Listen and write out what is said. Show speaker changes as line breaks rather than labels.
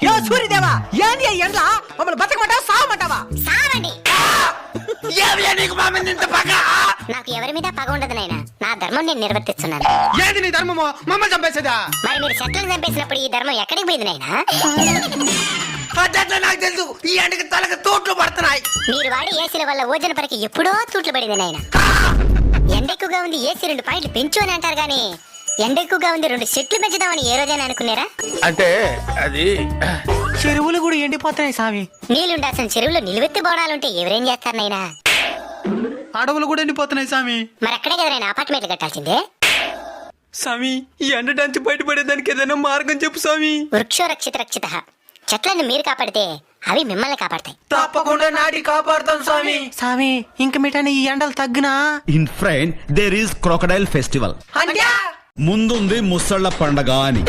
యో సూర్యదేవా ఏంది ఎండ్ల మమ్మల్ని బతకమంటావా సావమంటావా?
సావండి.
నీకు మా మీద ఇంత పగ?
నాకు ఎవరి మీద పగ ఉండదు నాయనా, నా ధర్మం నేను నిర్వర్తిస్తున్నాను.
ఏది నీ ధర్మమో మమ్మల్ని చంపేసేదా?
మరి మీరు చెట్లను చంపేసినప్పుడు ఈ ధర్మం ఎక్కడికి పోయింది నాయనా?
అట్లా నాకు తెలుసు. ఈ ఎండకి తలకు తోట్లు పడుతున్నాయి.
మీరు వాడి ఏసీల వల్ల ఓజన పరికి ఎప్పుడో తూట్లు పడింది నాయనా. ఎండ ఎక్కువగా ఉంది, ఏసీ 2 పాయింట్లు పెంచు అని అంటారు గానీ ఎండ ఎక్కువగా ఉంది 2 చెట్లు పెంచుదామని ఏ రోజైనా అనుకున్నారా?
అంటే అది చెరువులు కూడా ఎండిపోతున్నాయి స్వామి.
నీళ్ళుండాల్సిన చెరువులో నిలువెత్తి బోడాలుంటే ఎవరేం చేస్తారు నాయనా?
అడవులు కూడా ఎండిపోతున్నాయి స్వామి.
మరి అక్కడే కదా నాయనా అపార్ట్మెంట్లు కట్టాల్సిందే.
స్వామి ఈ ఎండ డాంచి బయటపడేదానికి ఏదైనా మార్గం చెప్పు స్వామి.
వృక్షో రక్షిత రక్షిత. చెట్లను మీరు కాపాడితే అవి మిమ్మల్ని కాపాడతాయి.
తప్పకుండా నాటి కాపాడుతాం స్వామి. స్వామి ఇంక మిఠాయి ఈ ఎండలు తగ్గునా?
In front there is crocodile festival.
అంటే
ముందుంది ముసళ్ళ పండగ అని.